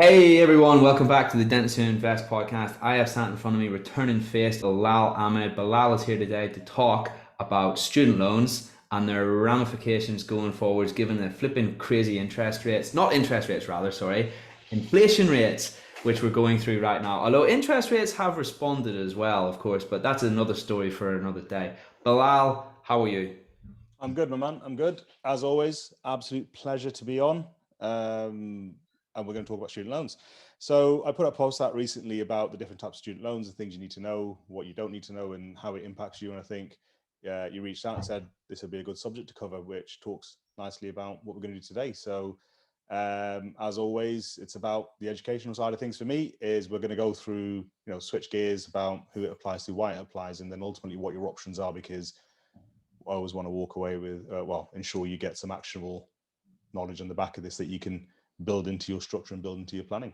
Hey everyone, welcome back to the Dentist Who Invest podcast. I have sat in front of me, returning face Bilal Ahmed. Bilal is here today to talk about student loans and their ramifications going forwards, given the flipping crazy interest rates, not interest rates rather, sorry, inflation rates, which we're going through right now. Although interest rates have responded as well, of course, but that's another story for another day. Bilal, how are you? I'm good, my man. I'm good. As always, absolute pleasure to be on. And we're going to talk about student loans. So I put a post out recently about the different types of student loans, the things you need to know, what you don't need to know, and how it impacts you. And I think you reached out and said this would be a good subject to cover, which talks nicely about what we're going to do today. So as always, it's about the educational side of things for me. Is we're going to go through, switch gears about who it applies to, why it applies, and then ultimately what your options are, because I always want to walk away with, ensure you get some actionable knowledge on the back of this that you can build into your structure and build into your planning.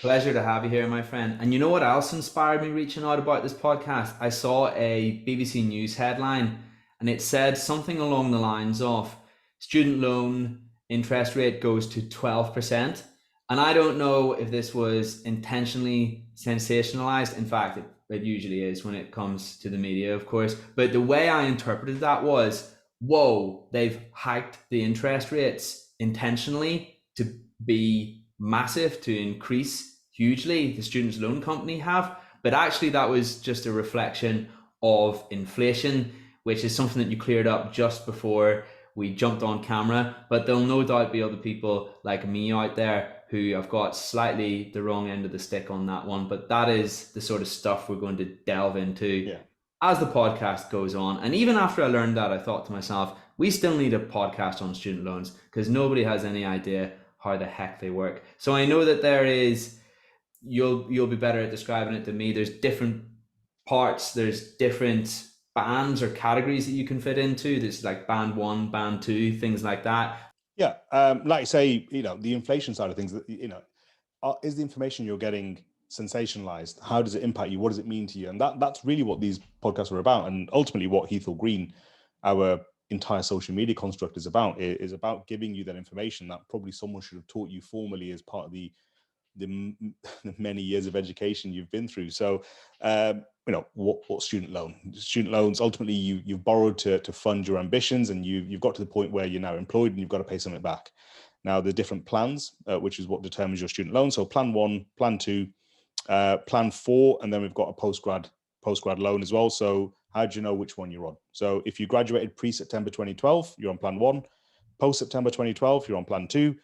Pleasure to have you here, my friend. And you know what else inspired me reaching out about this podcast? I saw a BBC News headline and it said something along the lines of student loan interest rate goes to 12%. And I don't know if this was intentionally sensationalized. In fact, it usually is when it comes to the media, of course. But the way I interpreted that was, whoa, they've hiked the interest rates intentionally to be massive, to increase hugely. The students loan company have, but actually that was just a reflection of inflation, which is something that you cleared up just before we jumped on camera. But there'll no doubt be other people like me out there who have got slightly the wrong end of the stick on that one. But that is the sort of stuff we're going to delve into as the podcast goes on. And even after I learned that, I thought to myself, we still need a podcast on student loans because nobody has any idea how the heck they work. So I know that there is, you'll be better at describing it than me. There's different parts, there's different bands or categories that you can fit into. There's like band one, band two, things like that. Yeah, like you say, the inflation side of things, is the information you're getting sensationalized? How does it impact you? What does it mean to you? And that's really what these podcasts are about. And ultimately what Heath Green, our entire social media construct is about giving you that information that probably someone should have taught you formally as part of the many years of education you've been through. So, what student loan? Student loans, ultimately, you've borrowed to fund your ambitions, and you've got to the point where you're now employed and you've got to pay something back. Now, there's different plans, which is what determines your student loan. So, plan one, plan two, plan four, and then we've got a postgrad loan as well. So, how do you know which one you're on? So, if you graduated pre-September 2012, you're on plan one. Post-September 2012, you're on plan two.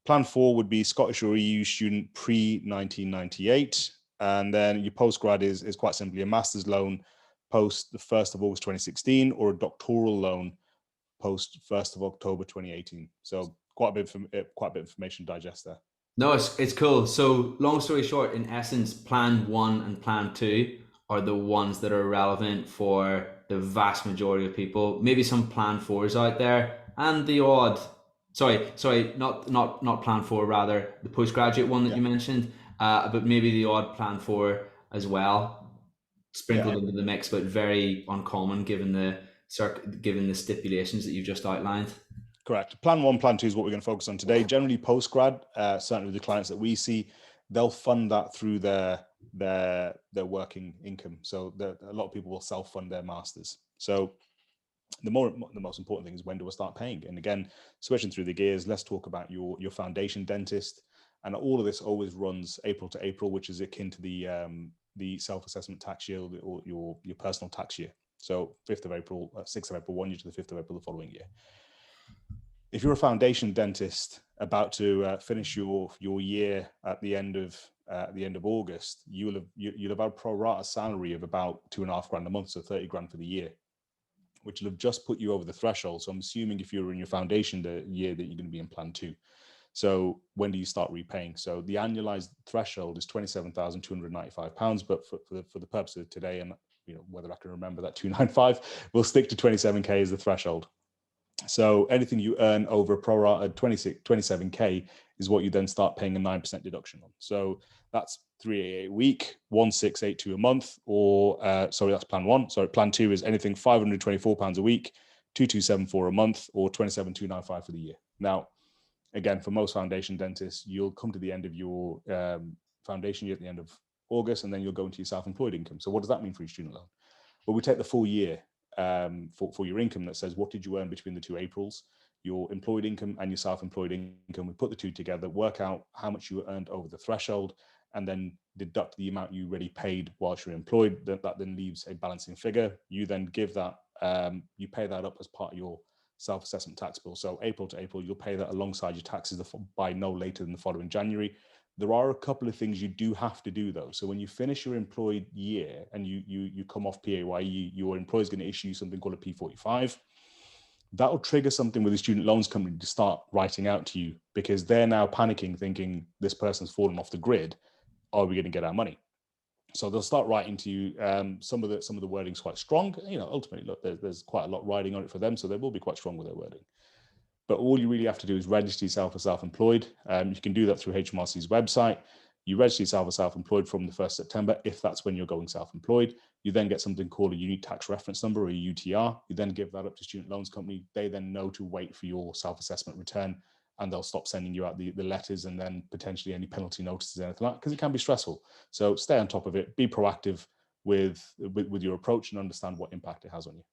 Plan four would be Scottish or EU student pre-1998. And then your postgrad is quite simply a master's loan post the 1st of August 2016 or a doctoral loan post 1st of October 2018. So quite a bit of information to digest there. No, it's cool. So long story short, in essence, plan one and plan two are the ones that are relevant for the vast majority of people. Maybe some plan fours out there and the odd, sorry, not plan four, rather the postgraduate one that you mentioned, but maybe the odd plan four as well, sprinkled into the mix, but very uncommon given the stipulations that you've just outlined. Correct. Plan one, plan two is what we're going to focus on today. Generally, postgrad, certainly with the clients that we see, they'll fund that through their working income. So a lot of people will self-fund their masters. So the most important thing is, when do I start paying? And again, switching through the gears, let's talk about your foundation dentist. And all of this always runs April to April, which is akin to the self-assessment tax year or your personal tax year. So 5th of April, 6th of April, 1 year to the 5th of April the following year. If you're a foundation dentist about to finish your year at the end of August, you'll have had a pro rata salary of about $2,500 a month, so 30 grand for the year, which will have just put you over the threshold. So I'm assuming if you're in your foundation the year that you're going to be in plan two. So when do you start repaying? So the annualized threshold is £27,295, but for the purpose of today, and whether I can remember that 295, we'll stick to 27k as the threshold. So anything you earn over a pro rata 27k is what you then start paying a 9% deduction on. So that's $388 a week, 1682 a month, or that's plan one. Sorry, plan two is anything £524 a week, 2274 a month, or 27295 for the year. Now, again, for most foundation dentists, you'll come to the end of your foundation year at the end of August, and then you'll go into your self-employed income. So what does that mean for your student loan? Well, we take the full year for your income that says, what did you earn between the 2 Aprils, your employed income and your self-employed income. We put the two together, work out how much you earned over the threshold, and then deduct the amount you already paid whilst you're employed. That then leaves a balancing figure. You then give that, you pay that up as part of your self-assessment tax bill. So April to April, you'll pay that alongside your taxes by no later than the following January. There are a couple of things you do have to do though. So when you finish your employed year and you come off PAYE, your employer is going to issue something called a P45. That will trigger something with the student loans company to start writing out to you, because they're now panicking, thinking this person's fallen off the grid. Are we going to get our money? So they'll start writing to you. Some of the wording's quite strong. Ultimately, look, there's quite a lot riding on it for them, so they will be quite strong with their wording. But all you really have to do is register yourself as self-employed. You can do that through HMRC's website. You register yourself as self-employed from the 1st September, if that's when you're going self-employed. You then get something called a unique tax reference number, or a UTR. You then give that up to student loans company. They then know to wait for your self-assessment return, and they'll stop sending you out the letters and then potentially any penalty notices, anything like that, because it can be stressful. So stay on top of it, be proactive with your approach, and understand what impact it has on you.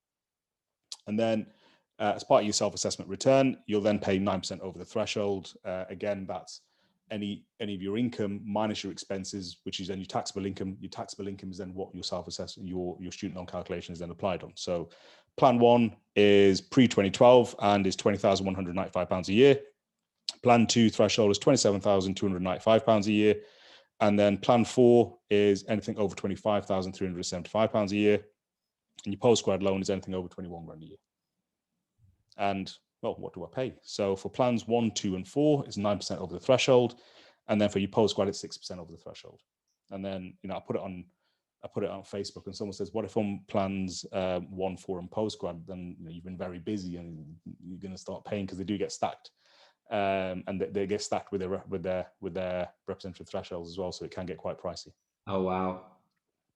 And then as part of your self-assessment return, you'll then pay 9% over the threshold. Again, that's any of your income minus your expenses, which is then your taxable income. Your taxable income is then what your self-assessment, your student loan calculation is then applied on. So plan 1 is pre-2012 and is £20,195 a year. Plan 2 threshold is £27,295 a year. And then plan 4 is anything over £25,375 a year. And your postgrad loan is anything over 21 grand a year. And well, what do I pay? So for plans 1, 2, and 4, it's 9% over the threshold, and then for your postgrad, it's 6% over the threshold. And then I put it on Facebook, and someone says, "What if on plans 1, 4, and postgrad, then you've been very busy and you're going to start paying because they do get stacked, and they get stacked with their representative thresholds as well, so it can get quite pricey." Oh wow.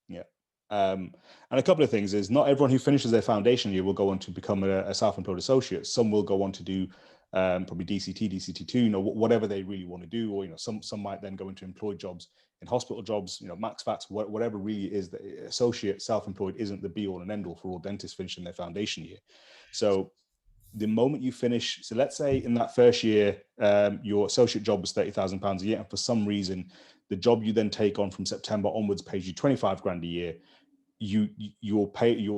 Yeah. And a couple of things is, not everyone who finishes their foundation year will go on to become a self-employed associate. Some will go on to do probably DCT, DCT2, whatever they really want to do, or some might then go into employed jobs, in hospital jobs, max facts, whatever really is. The associate self-employed isn't the be all and end all for all dentists finishing their foundation year. So the moment you finish, so let's say in that first year, your associate job was £30,000 a year, and for some reason, the job you then take on from September onwards pays you 25 grand a year. Your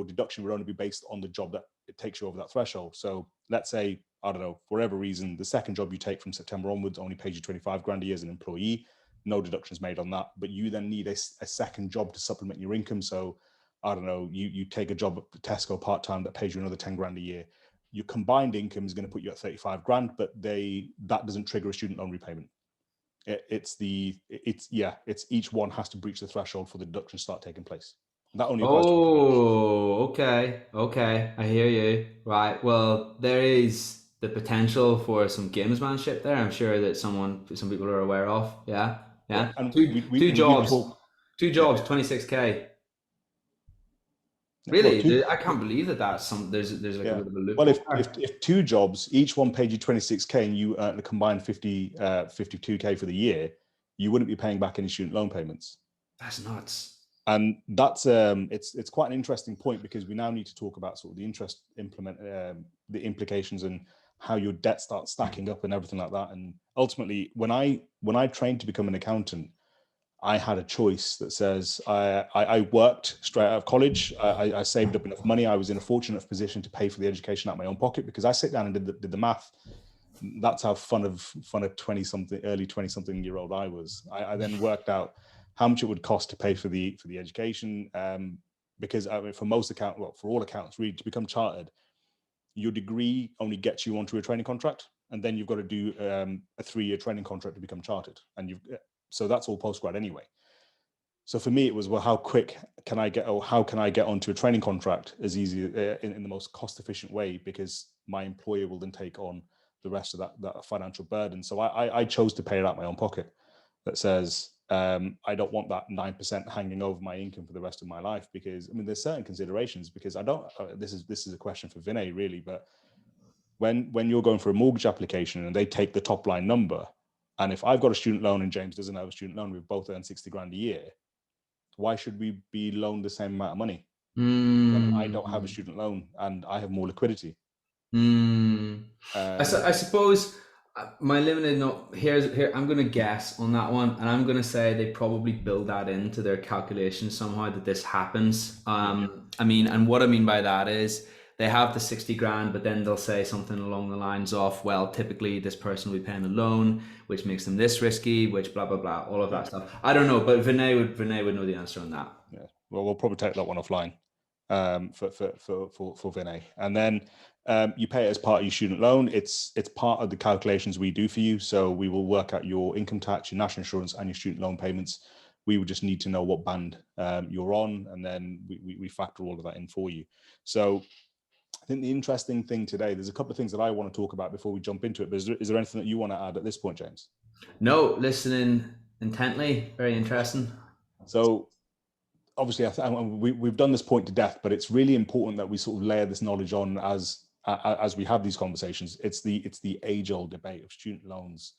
deduction would only be based on the job that it takes you over that threshold. So let's say, I don't know, for whatever reason, the second job you take from September onwards only pays you 25 grand a year as an employee. No deductions made on that, but you then need a second job to supplement your income. So I don't know, you take a job at Tesco part-time that pays you another 10 grand a year. Your combined income is going to put you at 35 grand, but that doesn't trigger a student loan repayment. It's each one has to breach the threshold for the deduction to start taking place. That only applies to employees. Oh, okay. I hear you. Right. Well, there is the potential for some gamesmanship there. I'm sure that some people are aware of. Yeah. Yeah, Yeah. and Two we do talk. two Yeah, jobs, 26K. well, Really? I can't believe that there's like a yeah. bit of a Well, loophole there. if two jobs, each one paid you 26K, and you earn a combined 52K for the year, you wouldn't be paying back any student loan payments. That's nuts. And that's it's quite an interesting point, because we now need to talk about sort of the implications and how your debt starts stacking up and everything like that. And ultimately, when I trained to become an accountant, I had a choice that says I worked straight out of college. I saved up enough money. I was in a fortunate position to pay for the education out of my own pocket, because I sit down and did the math. That's how fun of early 20-something year old I was. I then worked out how much it would cost to pay for the education, because for all accountants, really, to become chartered, your degree only gets you onto a training contract, and then you've got to do a 3-year training contract to become chartered, and so that's all postgrad anyway. So for me, it was, well, how quick can I get, or how can I get onto a training contract as easy in the most cost efficient way, because my employer will then take on the rest of that financial burden. So I chose to pay it out of my own pocket. That says, I don't want that 9% hanging over my income for the rest of my life, because there's certain considerations, because I don't. This is a question for Vinay really, but when you're going for a mortgage application and they take the top line number, and if I've got a student loan and James doesn't have a student loan, we've both earned 60 grand a year. Why should we be loaned the same amount of money when I don't have a student loan and I have more liquidity? I suppose my limited note here. I'm going to guess on that one, and I'm going to say they probably build that into their calculations somehow that this happens. I mean, and what I mean by that is they have the 60 grand, but then they'll say something along the lines of, well, typically this person will be paying a loan, which makes them this risky, which blah blah blah, all of that stuff. I don't know, but Vinay would know the answer on that. Yeah, well, we'll probably take that one offline for Vinay, and then you pay it as part of your student loan. It's part of the calculations we do for you. So we will work out your income tax, your national insurance, and your student loan payments. We would just need to know what band you're on, and then we factor all of that in for you. So I think the interesting thing today, there's a couple of things that I want to talk about before we jump into it. But is there anything that you want to add at this point, James? No, listening intently, very interesting. So obviously, we've done this point to death, but it's really important that we sort of layer this knowledge on as we have these conversations. It's the age-old debate of student loans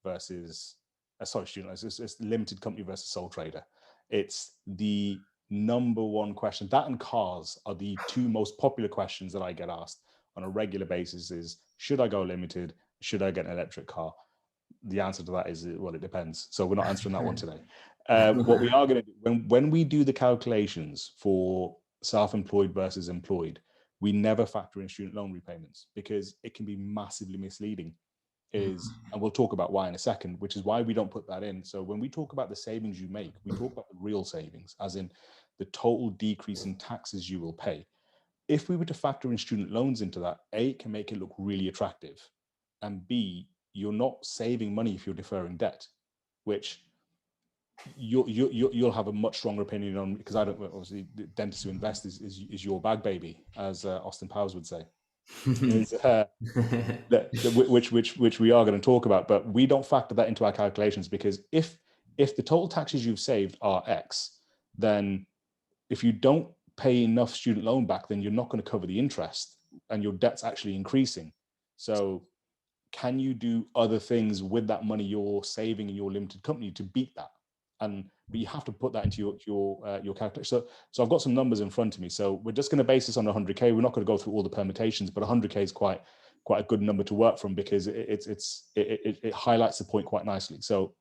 versus student loans. It's limited company versus sole trader. It's the number one question. That and cars are the two most popular questions that I get asked on a regular basis. Is should I go limited? Should I get an electric car? The answer to that is, well, it depends. So we're not answering that one today. What we are going to do when we do the calculations for self-employed versus employed, we never factor in student loan repayments because it can be massively misleading. And we'll talk about why in a second, which is why we don't put that in. So when we talk about the savings you make, we talk about the real savings, as in the total decrease in taxes you will pay. If we were to factor in student loans into that, A, it can make it look really attractive, and B, you're not saving money if you're deferring debt, which you'll have a much stronger opinion on, because I don't, obviously dentists who invest is your bag baby, as Austin Powers would say, is, which we are going to talk about, but we don't factor that into our calculations, because if the total taxes you've saved are X, then if you don't pay enough student loan back, then you're not going to cover the interest and your debt's actually increasing. So can you do other things with that money you're saving in your limited company to beat that? But you have to put that into your calculation. So I've got some numbers in front of me. So we're just going to base this on 100K. We're not going to go through all the permutations, but 100K is quite a good number to work from, because it highlights the point quite nicely. So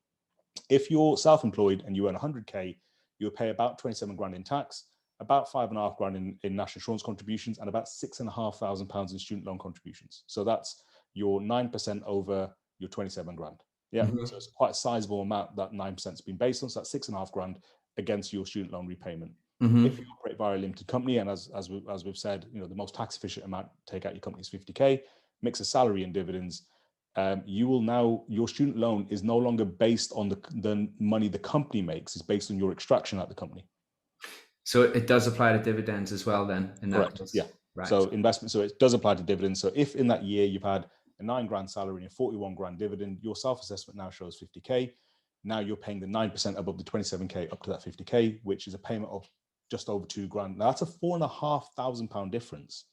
if you're self-employed and you earn 100K, you'll pay about 27 grand in tax, about 5.5 grand in national insurance contributions, and about £6,500 in student loan contributions. So that's your 9% over your 27 grand. Yeah. So it's quite a sizable amount that 9% has been based on. So that's 6.5 grand against your student loan repayment. If you operate via a limited company, and as we've said, the most tax efficient amount to take out your company is 50K, mix of salary and dividends. Your student loan is no longer based on the money the company makes. It's based on your extraction at the company. So it does apply to dividends as well, then, in that Correct. case. Yeah. Right. So investment. So it does apply to dividends. So if in that year you've had a 9 grand salary and a 41 grand dividend, your self-assessment now shows 50K. Now you're paying the 9% above the 27K up to that 50K, which is a payment of just over 2 grand. Now that's a £4,500 difference,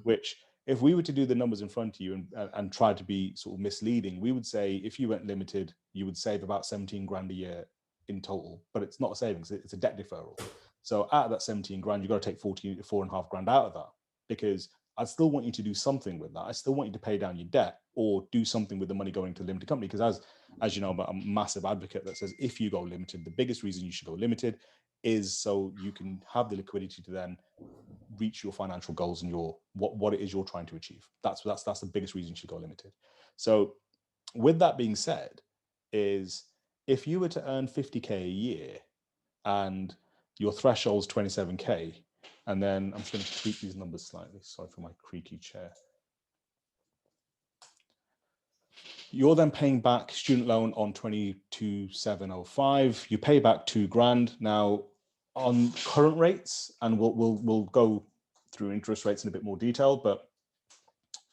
which, if we were to do the numbers in front of you and try to be sort of misleading, we would say if you went limited, you would save about 17 grand a year in total, but it's not a savings, it's a debt deferral. So out of that 17 grand, you've got to take 4.5 grand out of that, because I still want you to do something with that. I still want you to pay down your debt or do something with the money going to a limited company. Because as you know, I'm a massive advocate that says if you go limited, the biggest reason you should go limited is so you can have the liquidity to then reach your financial goals and what it is you're trying to achieve. That's the biggest reason you should go limited. So with that being said, is if you were to earn 50K a year and your threshold's 27K, and then I'm just going to tweak these numbers slightly. Sorry for my creaky chair. You're then paying back student loan on 22,705. You pay back 2 grand. Now, on current rates, and we'll go through interest rates in a bit more detail, but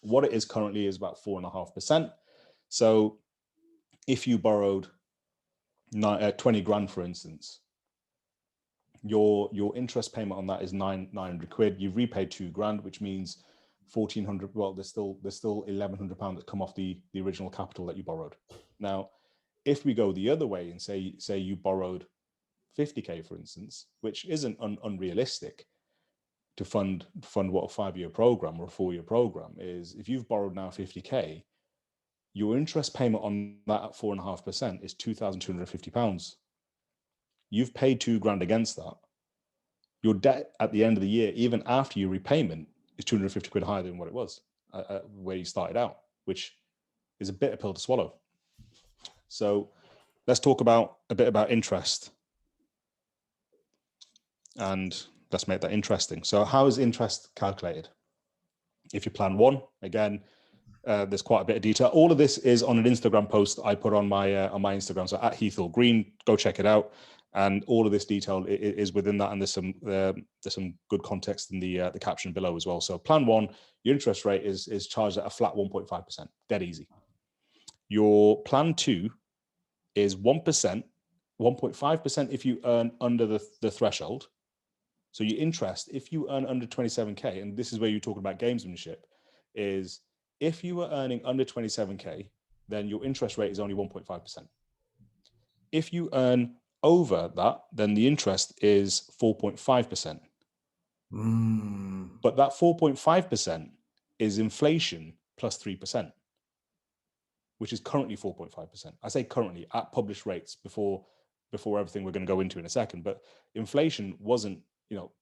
what it is currently is about 4.5%. So if you borrowed 20 grand, for instance, your interest payment on that is 900 quid. You've repaid 2 grand, which means 1,400. Well, there's still £1,100 that come off the original capital that you borrowed. Now, if we go the other way and say you borrowed 50k, for instance, which isn't unrealistic to fund what a 5-year program or a 4-year program is. If you've borrowed now 50k, your interest payment on that at 4.5% is £2,250. You've paid £2,000 against that. Your debt at the end of the year, even after your repayment, is 250 quid higher than what it was where you started out, which is a bitter pill to swallow. So let's talk a bit about interest, and let's make that interesting. So how is interest calculated? If you plan one, again, there's quite a bit of detail. All of this is on an Instagram post I put on my Instagram. So at Heathhill Green, go check it out. And all of this detail is within that. And there's some good context in the caption below as well. So plan one, your interest rate is charged at a flat 1.5%, dead easy. Your plan two is 1%, 1.5% if you earn under the threshold. So your interest, if you earn under 27k, and this is where you're talking about gamesmanship, is if you are earning under 27k, then your interest rate is only 1.5%. If you earn over that, then the interest is 4.5%. But that 4.5% is inflation plus 3%, which is currently 4.5%. I say currently at published rates before everything we're going to go into in a second. But inflation wasn't,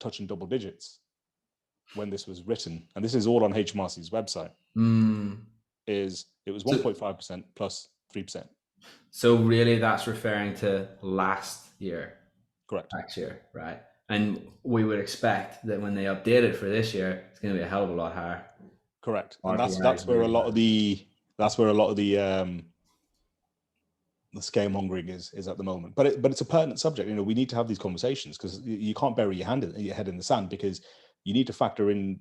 touching double digits when this was written, and this is all on HMRC's website. It was 1.5% plus 3%. So really, that's referring to last year, Correct. tax year, right? And we would expect that when they update it for this year, it's going to be a hell of a lot higher. Correct, and that's where a lot of the scaremongering is at the moment. But it's a pertinent subject. We need to have these conversations because you can't bury your head in the sand, because you need to factor in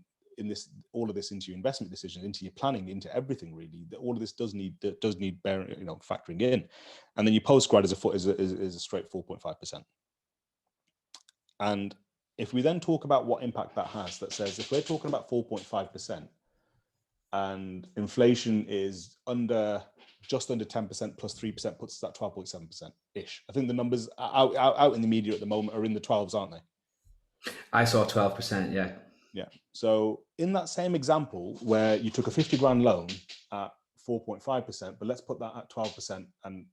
all of this into your investment decisions, into your planning, into everything really. All of this does need factoring in. And then your postgrad is a straight 4.5%. And if we then talk about what impact that has, that says if we're talking about 4.5% and inflation is just under 10% plus 3% puts us at 12.7% ish. I think the numbers out in the media at the moment are in the 12s, aren't they? I saw 12%, yeah. Yeah. So in that same example where you took a 50 grand loan at 4.5%, but let's put that at 12%. And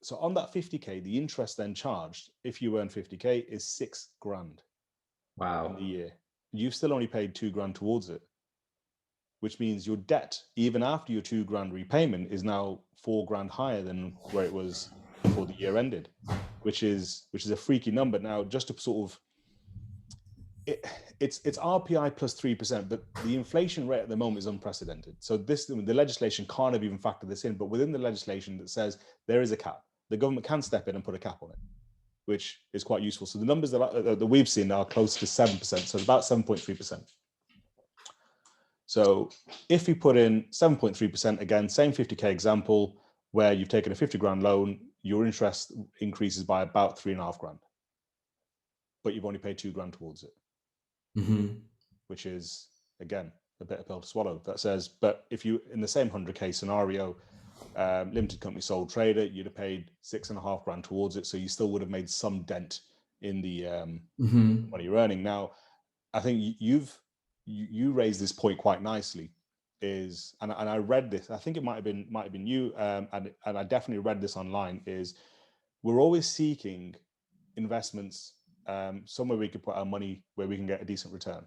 so on that 50k, the interest then charged, if you earn 50k, is 6 grand. Wow. In the year. You've still only paid 2 grand towards it, which means your debt, even after your 2 grand repayment, is now 4 grand higher than where it was before the year ended, which is a freaky number. Now, just to sort of, it's RPI plus 3%, but the inflation rate at the moment is unprecedented. So the legislation can't have even factored this in, but within the legislation that says there is a cap, the government can step in and put a cap on it, which is quite useful. So the numbers that we've seen are close to 7%, so it's about 7.3%. So if you put in 7.3%, again, same 50k example, where you've taken a 50 grand loan, your interest increases by about 3.5 grand, but you've only paid 2 grand towards it, which is, again, a bitter pill to swallow. That says, but if you, in the same 100k scenario, limited company sole trader, you'd have paid 6.5 grand towards it, so you still would have made some dent in the money you're earning. Now, I think you raised this point quite nicely, and I read this, I think it might have been you, and I definitely read this online, is we're always seeking investments somewhere we could put our money where we can get a decent return.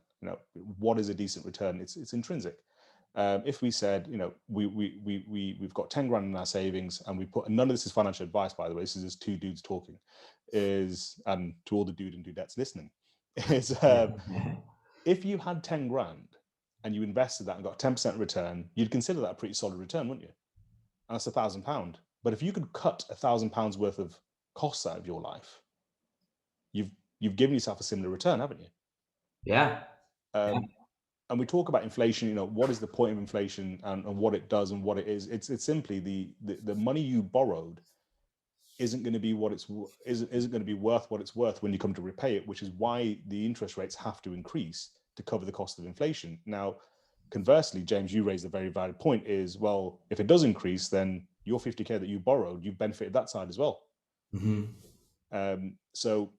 What is a decent return? It's intrinsic. If we said, we've got 10 grand in our savings, and we put, and none of this is financial advice, by the way, this is just two dudes talking, and to all the dude and dudettes listening, is if you had 10 grand and you invested that and got 10% return, you'd consider that a pretty solid return, wouldn't you? And that's £1,000. But if you could cut £1,000 worth of costs out of your life, you've given yourself a similar return, haven't you? Yeah. And we talk about inflation, what is the point of inflation and what it does and what it is. It's simply the money you borrowed isn't going to be isn't going to be worth what it's worth when you come to repay it, which is why the interest rates have to increase to cover the cost of inflation. Now, conversely, James, you raised a very valid point is, well, if it does increase, then your 50K that you borrowed, you've benefited that side as well. So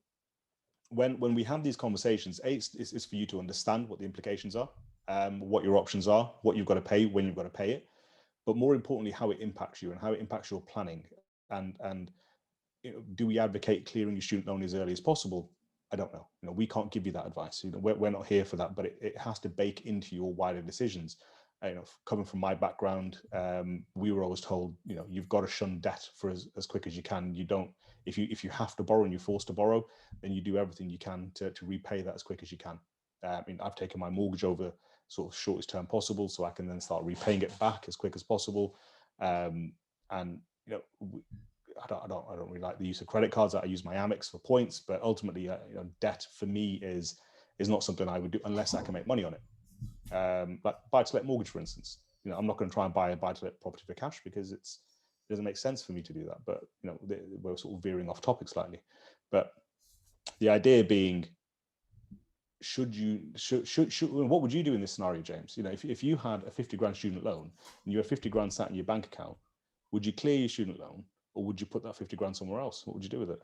when we have these conversations, it's for you to understand what the implications are, what your options are, what you've got to pay, when you've got to pay it, but more importantly, how it impacts you and how it impacts your planning. And do we advocate clearing your student loan as early as possible? I don't know. We can't give you that advice. We're not here for that, but it has to bake into your wider decisions. Coming from my background, we were always told, you've got to shun debt for as quick as you can. You don't, if you have to borrow and you're forced to borrow, then you do everything you can to repay that as quick as you can. I've taken my mortgage over sort of shortest term possible, so I can then start repaying it back as quick as possible. I don't really like the use of credit cards. I use my Amex for points, but ultimately, debt for me is not something I would do unless I can make money on it. Like buy-to-let mortgage, for instance. I'm not going to try and buy a buy-to-let property for cash because it doesn't make sense for me to do that. But we're sort of veering off topic slightly. But the idea being, what would you do in this scenario, James? If you had a 50 grand student loan and you have 50 grand sat in your bank account, would you clear your student loan? Or would you put that 50 grand somewhere else? What would you do with it?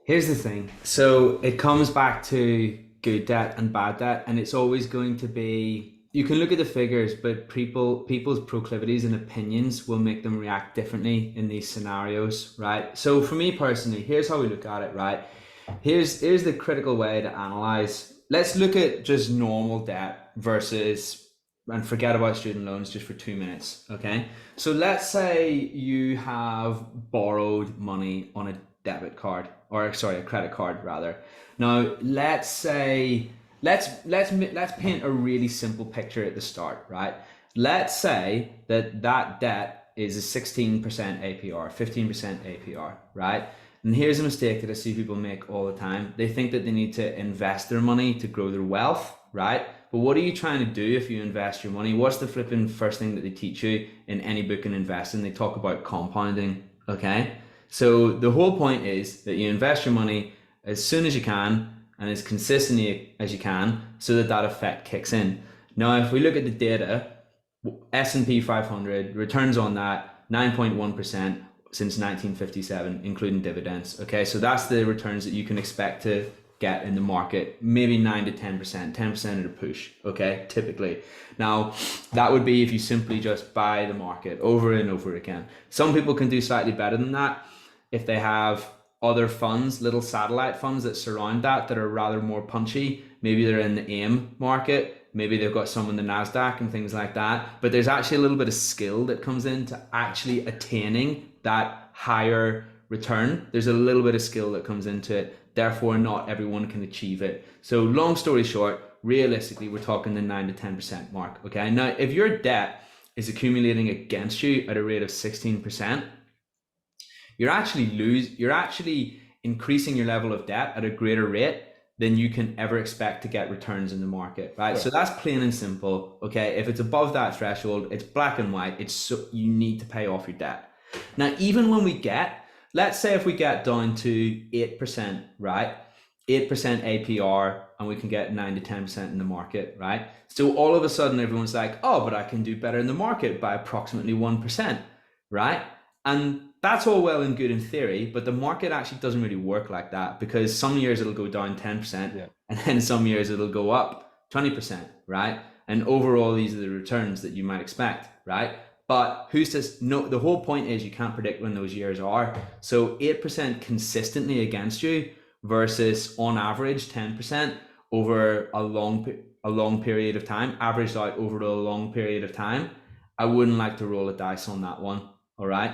Here's the thing. So it comes back to good debt and bad debt, and it's always going to be, you can look at the figures, but people's proclivities and opinions will make them react differently in these scenarios, right? So for me personally, here's how we look at it, right? Here's the critical way to analyze. Let's look at just normal debt versus, and forget about student loans just for 2 minutes, okay? So let's say you have borrowed money on a debit card, or sorry, a credit card rather. Now, let's paint a really simple picture at the start, right? Let's say that debt is a 16% APR, 15% APR, right? And here's a mistake that I see people make all the time. They think that they need to invest their money to grow their wealth, right? But what are you trying to do if you invest your money? What's the flipping first thing that they teach you in any book on investing? They talk about compounding, okay? So the whole point is that you invest your money as soon as you can and as consistently as you can so that effect kicks in. Now, if we look at the data, S&P 500, returns on that, 9.1% since 1957, including dividends. Okay, so that's the returns that you can expect to get in the market, maybe 9 to 10%, 10% at a push, okay, typically. Now, that would be if you simply just buy the market over and over again. Some people can do slightly better than that if they have other funds, little satellite funds that surround that are rather more punchy. Maybe they're in the AIM market, maybe they've got some in the NASDAQ and things like that. But there's actually a little bit of skill that comes into actually attaining that higher return. There's a little bit of skill that comes into it. Therefore, not everyone can achieve it. So long story short, realistically, we're talking the 9 to 10% mark. Okay. Now, if your debt is accumulating against you at a rate of 16%, you're actually increasing your level of debt at a greater rate than you can ever expect to get returns in the market, right? Sure. So that's plain and simple. Okay. If it's above that threshold, it's black and white. You need to pay off your debt. Now, even when let's say if we get down to 8%, right? 8% APR, and we can get 9 to 10% in the market, right? So all of a sudden everyone's like, oh, but I can do better in the market by approximately 1%, right? And that's all well and good in theory, but the market actually doesn't really work like that, because some years it'll go down 10%, and then some years it'll go up 20%, right? And overall, these are the returns that you might expect, right? But who's to know? The whole point is you can't predict when those years are. So 8% consistently against you versus on average 10% over a long period of time, averaged out over a long period of time. I wouldn't like to roll a dice on that one. All right.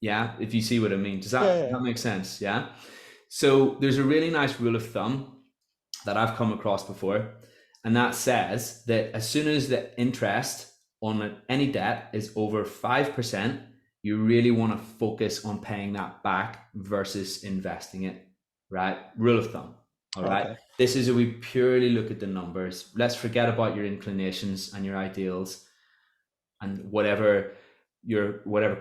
Yeah. If you see what I mean, does that make sense? Yeah. So there's a really nice rule of thumb that I've come across before, and that says that as soon as the interest on any debt is over 5%, you really want to focus on paying that back versus investing it, right? Rule of thumb. All right. Okay. This is where we purely look at the numbers. Let's forget about your inclinations and your ideals and whatever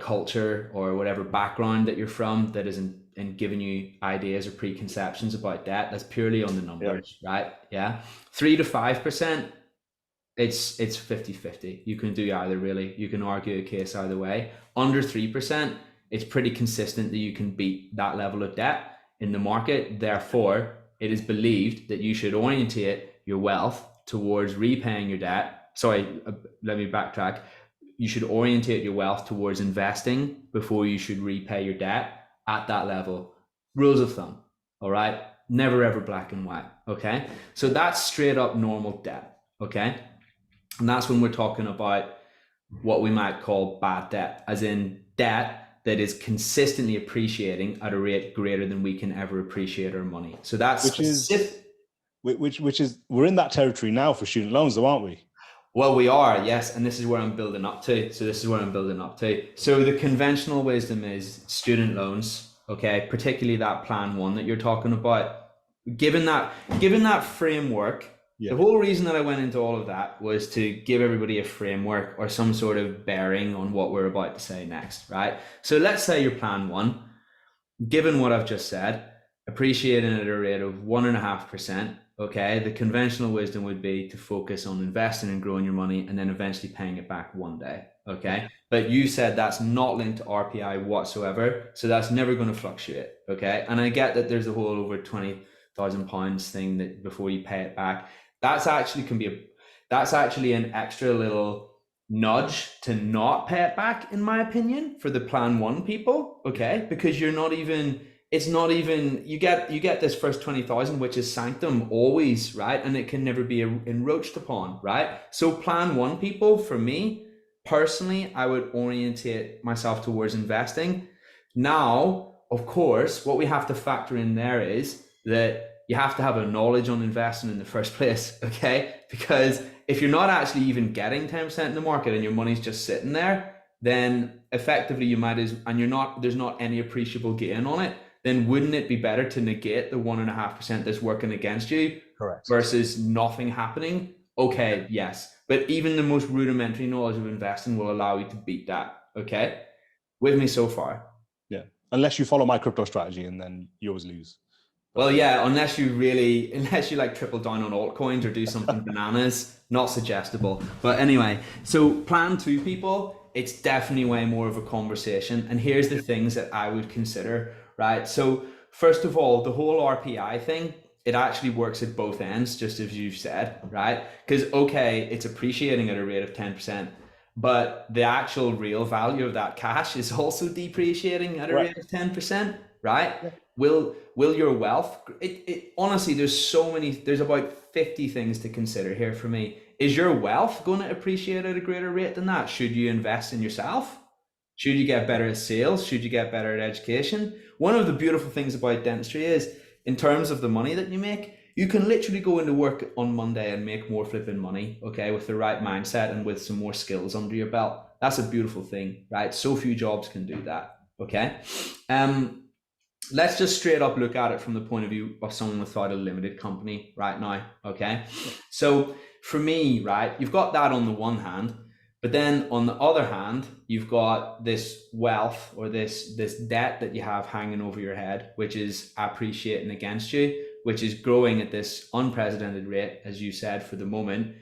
culture or whatever background that you're from that isn't and giving you ideas or preconceptions about debt. That's purely on the numbers, right? Yeah. 3 to 5%. It's 50-50. You can do either, really. You can argue a case either way. Under 3%, it's pretty consistent that you can beat that level of debt in the market. Therefore, it is believed that you should orientate your wealth towards repaying your debt. Sorry, let me backtrack. You should orientate your wealth towards investing before you should repay your debt at that level. Rules of thumb, all right? Never ever black and white, okay? So that's straight up normal debt, okay? And that's when we're talking about what we might call bad debt, as in debt that is consistently appreciating at a rate greater than we can ever appreciate our money. So that's which is we're in that territory now for student loans, though, aren't we? Well, we are, yes, and this is where I'm building up to. So the conventional wisdom is student loans, okay, particularly that plan one that you're talking about. Given that framework, the whole reason that I went into all of that was to give everybody a framework or some sort of bearing on what we're about to say next, right? So let's say your plan one, given what I've just said, appreciating at a rate of 1.5%. Okay, the conventional wisdom would be to focus on investing and growing your money and then eventually paying it back one day. Okay, but you said that's not linked to RPI whatsoever, so that's never going to fluctuate. Okay, and I get that there's a whole over £20,000 thing that before you pay it back, that's actually an extra little nudge to not pay it back, in my opinion, for the plan one people. Okay, because you're not even. It's not even, you get this first 20,000, which is sanctum always, right? And it can never be encroached upon, right? So plan one people, for me personally, I would orientate myself towards investing. Now, of course, what we have to factor in there is that you have to have a knowledge on investing in the first place, okay? Because if you're not actually even getting 10% in the market and your money's just sitting there, then effectively you might there's not any appreciable gain on it, then wouldn't it be better to negate the 1.5% that's working against you? Correct. Versus nothing happening? Okay, yes. But even the most rudimentary knowledge of investing will allow you to beat that. Okay? With me so far? Yeah. Unless you follow my crypto strategy, and then you always lose. Well, yeah, unless you like triple down on altcoins or do something bananas, not suggestible. But anyway, so plan two people, it's definitely way more of a conversation. And here's the things that I would consider, right? So first of all, the whole RPI thing, it actually works at both ends, just as you've said, right? Because, okay, it's appreciating at a rate of 10%, but the actual real value of that cash is also depreciating at a rate of 10%, right? Yeah. Will your wealth, honestly, there's about 50 things to consider here for me. Is your wealth going to appreciate at a greater rate than that? Should you invest in yourself? Should you get better at sales? Should you get better at education? One of the beautiful things about dentistry is, in terms of the money that you make, you can literally go into work on Monday and make more flipping money, okay, with the right mindset and with some more skills under your belt. That's a beautiful thing, right? So few jobs can do that, okay? Let's just straight up look at it from the point of view of someone without a limited company right now, okay? So for me, right, you've got that on the one hand, but then on the other hand, you've got this wealth or this debt that you have hanging over your head, which is appreciating against you, which is growing at this unprecedented rate, as you said, for the moment.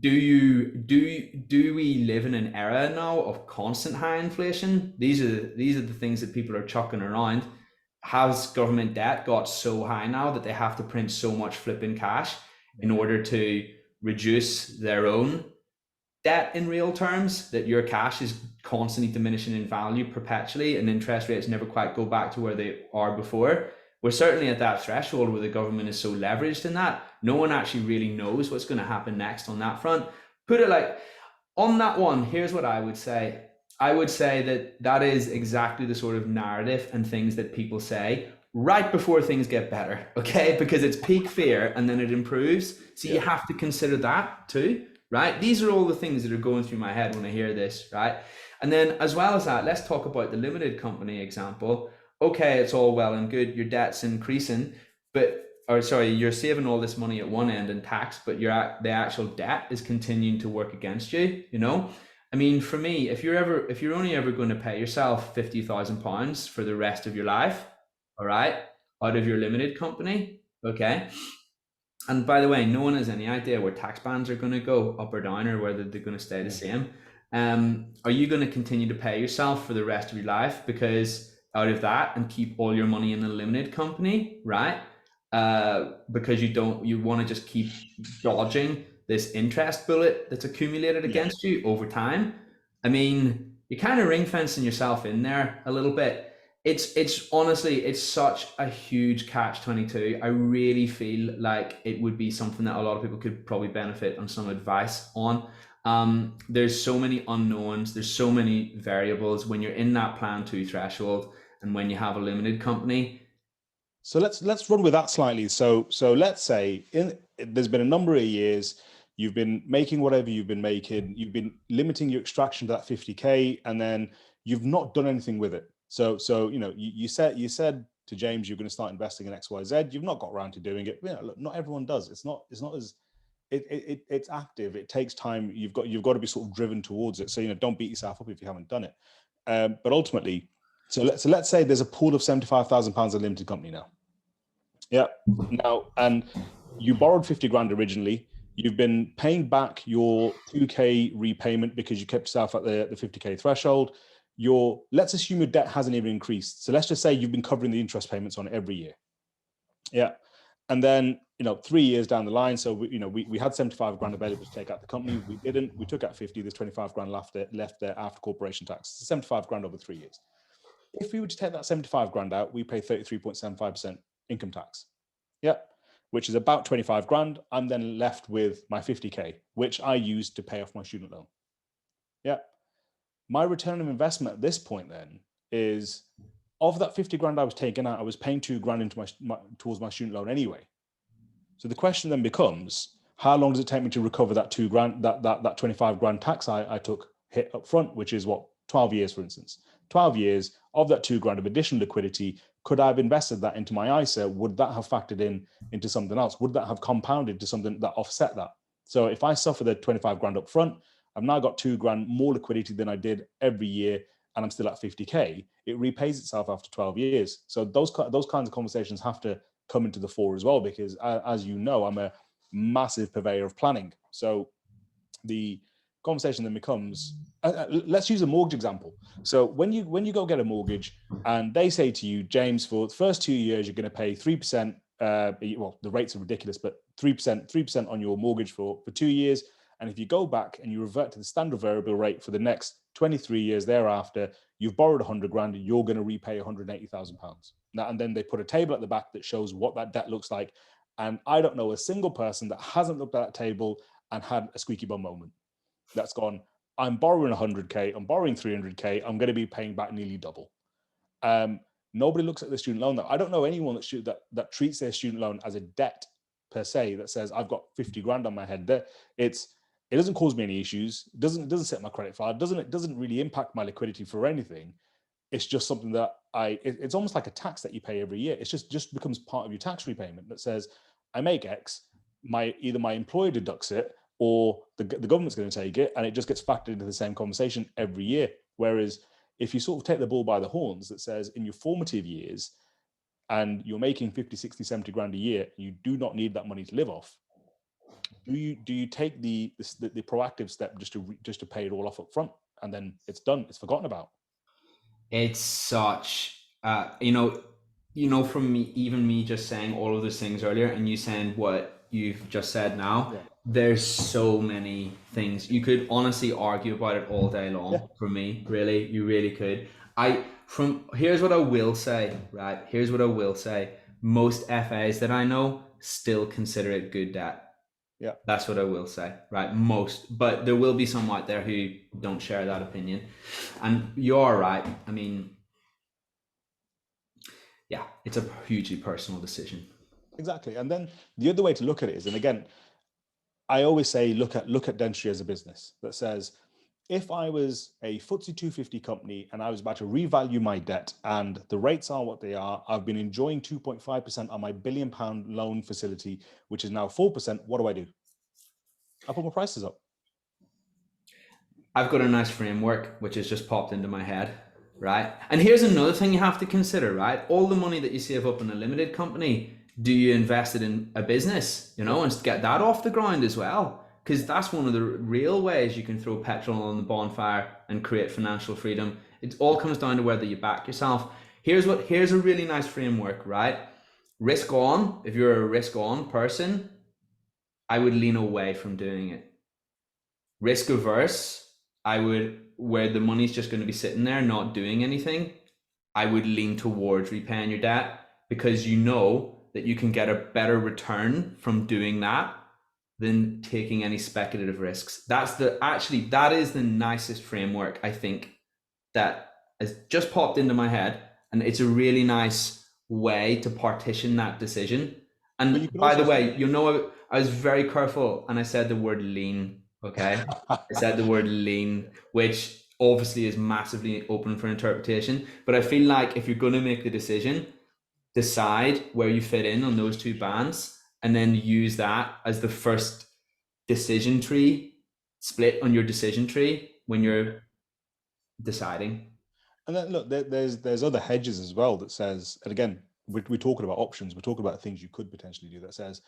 Do we live in an era now of constant high inflation? These are the things that people are chucking around. Has government debt got so high now that they have to print so much flipping cash in order to reduce their own debt in real terms, that your cash is constantly diminishing in value perpetually and interest rates never quite go back to where they are before? We're certainly at that threshold where the government is so leveraged in that no one actually really knows what's going to happen next on that front. Put it like, on that one, here's what I would say. I would say that is exactly the sort of narrative and things that people say right before things get better, okay? Because it's peak fear and then it improves. So you have to consider that too, right? These are all the things that are going through my head when I hear this, right? And then as well as that, let's talk about the limited company example. Okay, it's all well and good, your debt's increasing, you're saving all this money at one end in tax, but the actual debt is continuing to work against you, you know? I mean, for me, if you're only ever going to pay yourself £50,000 for the rest of your life, all right, out of your limited company, okay, And by the way, no one has any idea where tax bands are going to go up or down, or whether they're going to stay the Mm. same. Are you going to continue to pay yourself for the rest of your life because out of that, and keep all your money in a limited company, right? Because you want to just keep dodging this interest bullet that's accumulated Yeah. against you over time. I mean, you're kind of ring fencing yourself in there a little bit. It's honestly, it's such a huge catch-22. I really feel like it would be something that a lot of people could probably benefit on some advice on. There's so many unknowns, there's so many variables when you're in that plan two threshold, and when you have a limited company. So let's run with that slightly. So let's say there's been a number of years you've been making whatever you've been making, you've been limiting your extraction to that 50K, and then you've not done anything with it. So you said to James you're going to start investing in XYZ. You've not got around to doing it. Look, not everyone does. It's not as it's active. It takes time. You've got to be sort of driven towards it. So don't beat yourself up if you haven't done it. But ultimately, so let's say there's a pool of £75,000 of limited company now. Yeah. Now, and you borrowed 50 grand originally. You've been paying back your 2K repayment because you kept yourself at the 50K threshold. Let's assume your debt hasn't even increased. So let's just say you've been covering the interest payments on it every year. Yeah. And then, 3 years down the line, so we had 75 grand available to take out the company. We didn't. We took out 50. There's 25 grand left there after corporation tax. 75 grand over 3 years. If we were to take that 75 grand out, we pay 33.75% income tax. Yeah, which is about 25 grand. I'm then left with my 50K, which I use to pay off my student loan. Yeah. My return of investment at this point then is, of that 50 grand I was taking out, I was paying 2 grand into towards my student loan anyway. So the question then becomes, how long does it take me to recover that 2 grand, that 25 grand tax I took hit up front, which is 12 years, for instance. 12 years of that 2 grand of additional liquidity, could I have invested that into my ISA? Would that have factored into something else? Would that have compounded to something that offset that? So if I suffer the 25 grand up front, I've now got 2 grand more liquidity than I did every year, and I'm still at 50K. It repays itself after 12 years. So those kinds of conversations have to come into the fore as well, because as you know, I'm a massive purveyor of planning. So the conversation then becomes, let's use a mortgage example. So when you go get a mortgage and they say to you, James, for the first 2 years you're going to pay 3%. The rates are ridiculous, but 3% on your mortgage for 2 years. And if you go back and you revert to the standard variable rate for the next 23 years thereafter, you've borrowed 100 grand, you're going to repay 180,000 pounds. Now, and then they put a table at the back that shows what that debt looks like. And I don't know a single person that hasn't looked at that table and had a squeaky bum moment. That's gone, I'm borrowing 100K, I'm borrowing 300K, I'm going to be paying back nearly double. Nobody looks at the student loan. I don't know anyone that treats their student loan as a debt per se, that says I've got 50 grand on my head. It doesn't cause me any issues. It doesn't set my credit file. It doesn't really impact my liquidity for anything. It's just something that it's almost like a tax that you pay every year. It's just becomes part of your tax repayment that says, I make X, either my employer deducts it or the government's going to take it, and it just gets factored into the same conversation every year. Whereas if you sort of take the bull by the horns that says in your formative years and you're making 50, 60, 70 grand a year, you do not need that money to live off. Do you take the proactive step just to pay it all off up front, and then it's done, it's forgotten about? It's such from me just saying all of those things earlier, and you saying what you've just said now. Yeah. There's so many things you could honestly argue about it all day long. Yeah. For me, really, you really could. Here's what I will say, right? Here's what I will say. Most FAs that I know still consider it good debt. Yeah. That's what I will say, right? Most, but there will be some out there who don't share that opinion. And you're right. I mean, yeah, it's a hugely personal decision. Exactly. And then the other way to look at it is, and again, I always say, look at dentistry as a business that says, if I was a FTSE 250 company and I was about to revalue my debt and the rates are what they are, I've been enjoying 2.5% on my £1 billion loan facility, which is now 4%. What do? I put my prices up. I've got a nice framework which has just popped into my head, right? And here's another thing you have to consider, right? All the money that you save up in a limited company Do you invest it in a business, and get that off the ground as well? Because that's one of the real ways you can throw petrol on the bonfire and create financial freedom. It all comes down to whether you back yourself. Here's a really nice framework, right? Risk on. If you're a risk on person, I would lean away from doing it. Risk averse, where the money's just going to be sitting there not doing anything, I would lean towards repaying your debt, because you know that you can get a better return from doing that than taking any speculative risks. That is the nicest framework, I think, that has just popped into my head, and it's a really nice way to partition that decision. But you And could by also the say, way, I was very careful, and I said the word lean. Okay, I said the word lean, which obviously is massively open for interpretation. But I feel like if you're going to make the decision, decide where you fit in on those two bands, and then use that as the first decision tree, split on your decision tree when you're deciding. and then look, there's other hedges as well that says, and again, we're talking about options. We're talking about things you could potentially do. That says,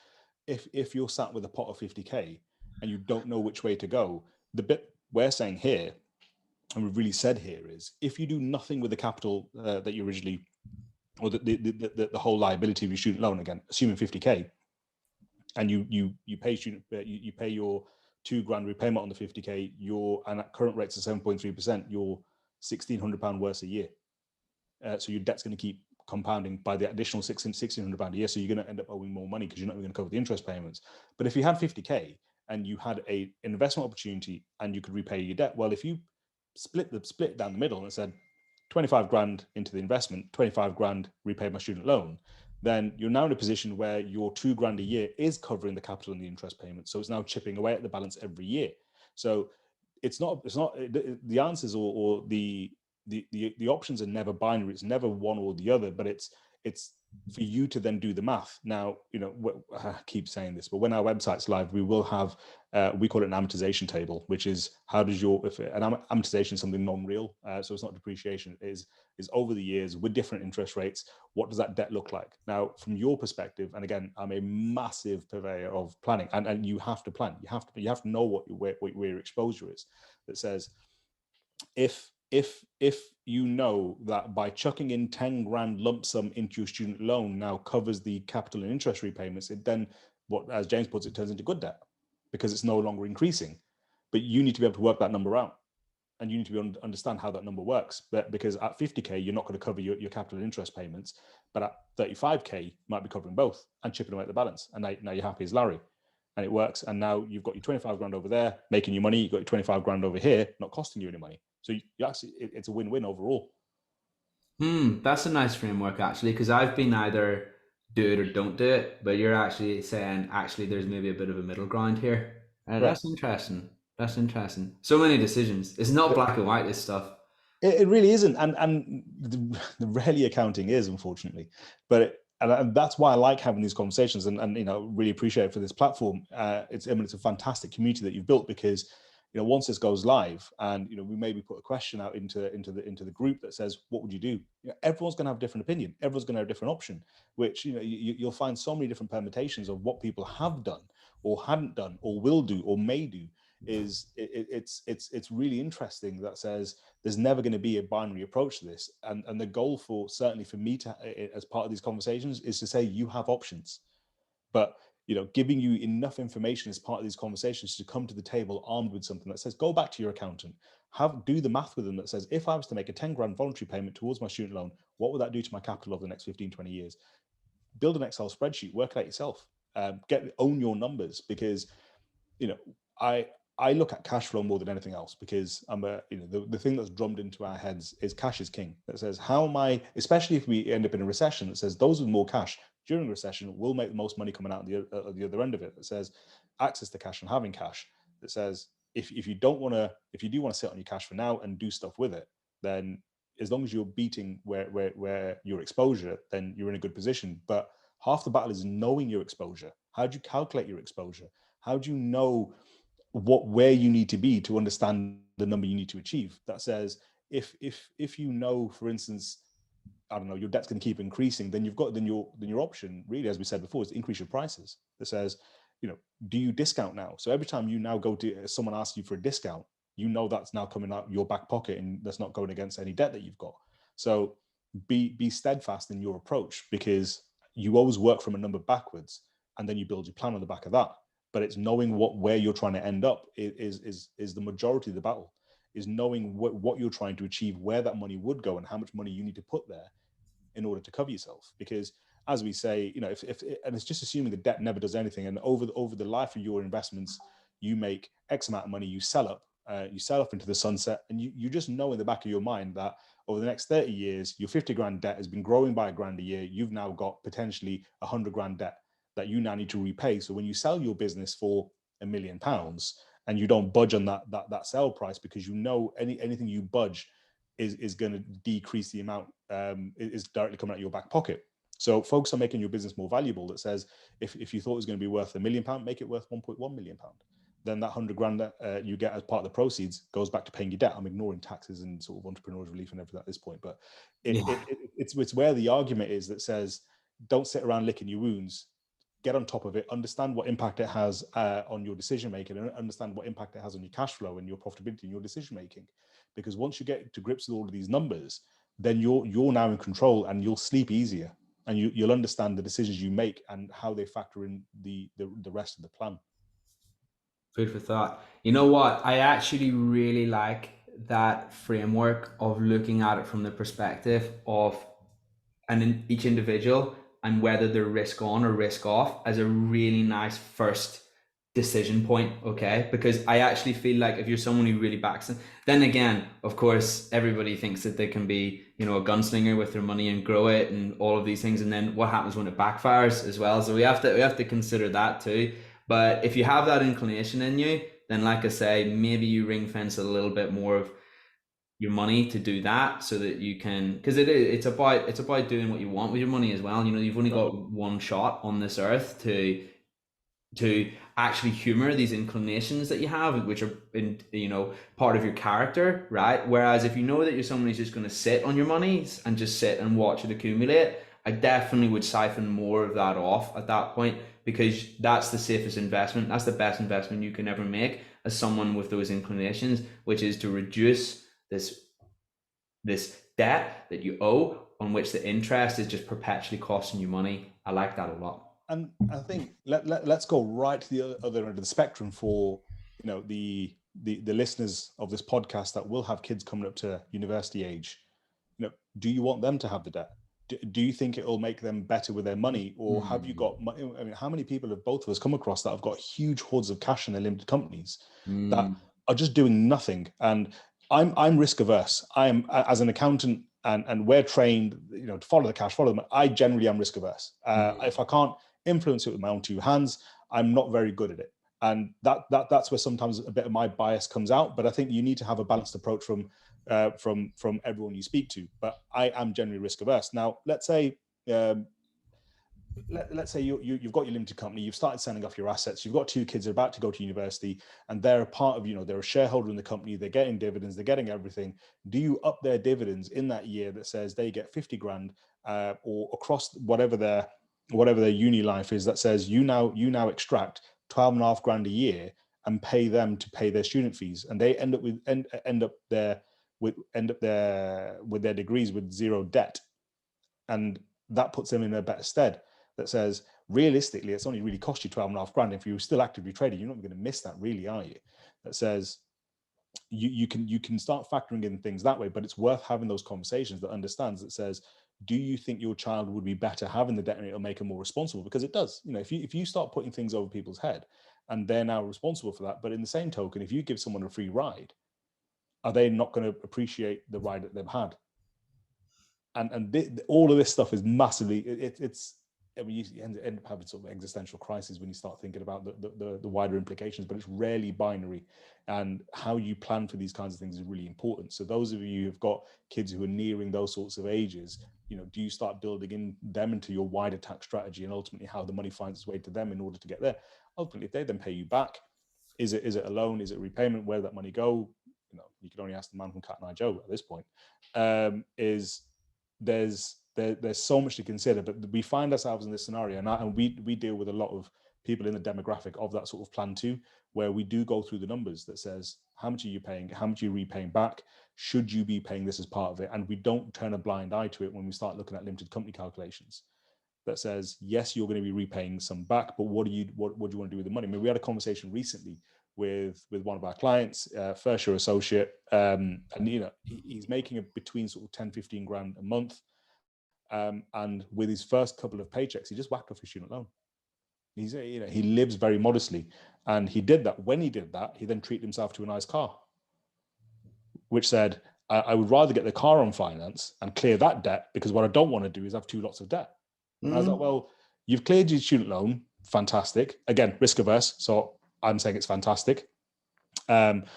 if you're sat with a pot of 50K and you don't know which way to go, the bit we're saying here, and we've really said here, is if you do nothing with the capital that you originally, or the whole liability of your student loan, again, assuming 50K, and you pay you pay your £2,000 repayment on the 50K, and at current rates of 7.3%, you're £1,600 worse a year. So your debt's going to keep compounding by the additional £1,600 a year. So you're going to end up owing more money because you're not going to cover the interest payments. But if you had 50K and you had an investment opportunity and you could repay your debt, well, if you split down the middle and said 25 grand into the investment, 25 grand repay my student loan, then you're now in a position where your £2,000 a year is covering the capital and the interest payments. So it's now chipping away at the balance every year. So it's not the answers or the options are never binary. It's never one or the other, but it's for you to then do the math. Now, I keep saying this, but when our website's live, we will have, we call it an amortization table, which is how does if an amortization is something non-real, so it's not depreciation, is over the years with different interest rates, what does that debt look like? Now, from your perspective, and again, I'm a massive purveyor of planning, and you have to plan. You have to know where your exposure is. That says, if you know that by chucking in 10 grand lump sum into your student loan now covers the capital and interest repayments, it then, what, as James puts it, turns into good debt because it's no longer increasing. But you need to be able to work that number out, and you need to be able to understand how that number works. But because at 50K, you're not going to cover your capital and interest payments, but at 35K, you might be covering both and chipping away at the balance. And now you're happy as Larry. And it works. And now you've got your 25 grand over there making you money. You've got your 25 grand over here, not costing you any money. So you actually, it's a win-win overall. That's a nice framework, actually, because I've been either do it or don't do it, but you're actually saying actually there's maybe a bit of a middle ground here. Correct. That's interesting. That's interesting. So many decisions. It's not black and white, this stuff. It really isn't, and the rarely accounting is, unfortunately. But and that's why I like having these conversations, and really appreciate it for this platform. It's a fantastic community that you've built, because once this goes live, and we maybe put a question out into the group that says, what would you do? Everyone's going to have a different opinion. Everyone's going to have a different option, which you'll find so many different permutations of what people have done or hadn't done or will do or may do. It's really interesting. That says there's never going to be a binary approach to this, and the goal certainly for me to, as part of these conversations, is to say you have options, but giving you enough information as part of these conversations to come to the table armed with something that says, go back to your accountant, do the math with them, that says, if I was to make a 10 grand voluntary payment towards my student loan, what would that do to my capital over the next 15-20 years? Build an Excel spreadsheet, work it out yourself, own your numbers, because I look at cash flow more than anything else, because the thing that's drummed into our heads is cash is king. That says, how am I, especially if we end up in a recession, that says those with more cash during a recession will make the most money coming out the other end of it. That says access to cash and having cash. That says if you do want to sit on your cash for now and do stuff with it, then as long as you're beating where your exposure, then you're in a good position. But half the battle is knowing your exposure. How do you calculate your exposure? How do you know where you need to be to understand the number you need to achieve? That says, if for instance, I don't know, your debt's going to keep increasing, then your option really, as we said before, is to increase your prices. That says, do you discount now? So every time you now go to someone asks you for a discount, that's now coming out your back pocket, and that's not going against any debt that you've got. So be steadfast in your approach, because you always work from a number backwards, and then you build your plan on the back of that. But it's knowing where you're trying to end up is the majority of the battle, is knowing what you're trying to achieve, where that money would go, and how much money you need to put there in order to cover yourself. Because as we say, if and it's just assuming the debt never does anything, and over the life of your investments, you make X amount of money, you sell up into the sunset, and you just know in the back of your mind that over the next 30 years, your 50 grand debt has been growing by £1,000 a year. You've now got potentially 100 grand debt that you now need to repay. So when you sell your business for £1 million, and you don't budge on that sale price, because anything you budge is going to decrease the amount, is directly coming out of your back pocket. So focus on making your business more valuable. That says, if you thought it was going to be worth £1 million, make it worth £1.1 million. Then that 100 grand that you get as part of the proceeds goes back to paying your debt. I'm ignoring taxes and sort of entrepreneur's relief and everything at this point, but it's where the argument is that says, don't sit around licking your wounds. Get on top of it, understand what impact it has on your decision making, and understand what impact it has on your cash flow and your profitability and your decision making. Because once you get to grips with all of these numbers, then you're now in control, and you'll sleep easier, and you'll understand the decisions you make and how they factor in the rest of the plan. Food for thought. You know what? I actually really like that framework of looking at it from the perspective of each individual, and whether they're risk on or risk off, as a really nice first decision point. Okay, because I actually feel like if you're someone who really backs it, then again, of course, everybody thinks that they can be, a gunslinger with their money and grow it and all of these things, and then what happens when it backfires as well. So we have to consider that too. But if you have that inclination in you, then like I say, maybe you ring fence a little bit more of your money to do that, so that you can, because it's about doing what you want with your money as well. You've only got one shot on this earth to actually humor these inclinations that you have, which are part of your character, right? Whereas if you know that you're someone who's just going to sit on your monies and just sit and watch it accumulate, I definitely would siphon more of that off at that point, because that's the safest investment. That's the best investment you can ever make as someone with those inclinations, which is to reduce this debt that you owe, on which the interest is just perpetually costing you money. I like that a lot. And I think let's go right to the other end of the spectrum for the listeners of this podcast that will have kids coming up to university age. Do you want them to have the debt? Do you think it will make them better with their money, or have you got? I mean, how many people have both of us come across that have got huge hordes of cash in their limited companies that are just doing nothing? And I'm risk averse. I am, as an accountant, and we're trained, to follow the cash, follow them. I generally am risk averse. If I can't influence it with my own two hands, I'm not very good at it. And that's where sometimes a bit of my bias comes out. But I think you need to have a balanced approach from everyone you speak to. But I am generally risk averse. Now, let's say let's say you've got your limited company, you've started selling off your assets, you've got two kids, they're about to go to university, and they're a part of, they're a shareholder in the company, they're getting dividends, they're getting everything. Do you up their dividends in that year that says they get 50 grand or across whatever their uni life is, that says you now extract 12.5 grand a year and pay them to pay their student fees, and they end up with their degrees with zero debt, and that puts them in a better stead. That says, realistically, it's only really cost you 12.5 grand. If you're still actively trading, you're not going to miss that, really, are you? That says you can start factoring in things that way, but it's worth having those conversations that understands, that says, do you think your child would be better having the debt, and it'll make them more responsible? Because it does. If you start putting things over people's head and they're now responsible for that, but in the same token, if you give someone a free ride, are they not going to appreciate the ride that they've had? And all of this stuff is massively, you end up having sort of existential crisis when you start thinking about the wider implications, but it's rarely binary. And how you plan for these kinds of things is really important. So those of you who've got kids who are nearing those sorts of ages, do you start building them into your wider tax strategy, and ultimately how the money finds its way to them in order to get there? Ultimately, if they then pay you back, is it a loan? Is it repayment? Where did that money go? You can only ask the man from Cat and I Joe at this point. There's there's so much to consider, but we find ourselves in this scenario, and we deal with a lot of people in the demographic of that sort of plan too, where we do go through the numbers that says, how much are you paying? How much are you repaying back? Should you be paying this as part of it? And we don't turn a blind eye to it when we start looking at limited company calculations that says, yes, you're going to be repaying some back, but what do you want to do with the money? I mean, we had a conversation recently with one of our clients, first year associate, and he's making between sort of 10, 15 grand a month. And with his first couple of paychecks, he just whacked off his student loan. He lives very modestly, and he did that. When he did that, he then treated himself to a nice car, which said, I would rather get the car on finance and clear that debt, because what I don't want to do is have two lots of debt. And I was like, well, you've cleared your student loan, fantastic. Again, risk averse, so I'm saying it's fantastic. And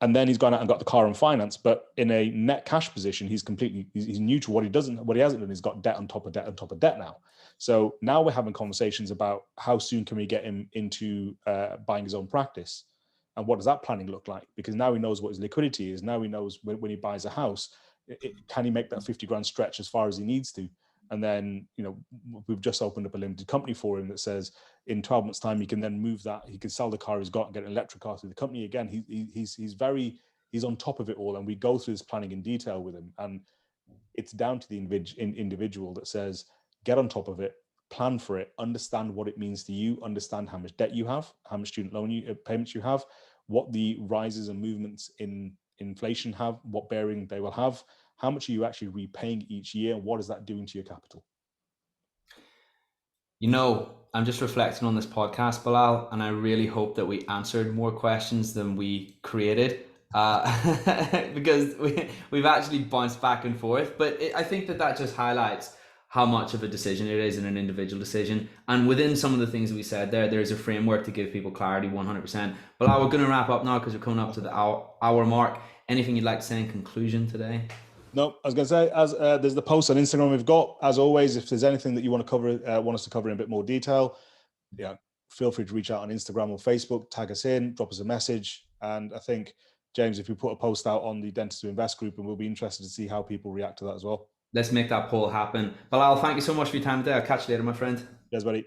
then he's gone out and got the car on finance, but in a net cash position, he's new to what he hasn't done. He's got debt on top of debt on top of debt now. So now we're having conversations about how soon can we get him into buying his own practice, and what does that planning look like? Because now he knows what his liquidity is. Now he knows when he buys a house, can he make that 50 grand stretch as far as he needs to? And then, we've just opened up a limited company for him that says in 12 months time, he can then move that. He can sell the car he's got and get an electric car through the company again. He's on top of it all. And we go through this planning in detail with him. And it's down to the individual that says, get on top of it, plan for it, understand what it means to you, understand how much debt you have, how much student loan payments you have, what the rises and movements in inflation have, what bearing they will have. How much are you actually repaying each year? What is that doing to your capital? I'm just reflecting on this podcast, Bilal, and I really hope that we answered more questions than we created, because we've actually bounced back and forth. But I think that just highlights how much of a decision it is in an individual decision. And within some of the things that we said there's a framework to give people clarity 100%. Bilal, we're going to wrap up now because we're coming up to the hour mark. Anything you'd like to say in conclusion today? No, I was going to say, as there's the post on Instagram we've got. As always, if there's anything that you want us to cover in a bit more detail, feel free to reach out on Instagram or Facebook, tag us in, drop us a message. And I think, James, if we put a post out on the Dentist to Invest group, and we'll be interested to see how people react to that as well. Let's make that poll happen. Bilal, thank you so much for your time today. I'll catch you later, my friend. Cheers, buddy.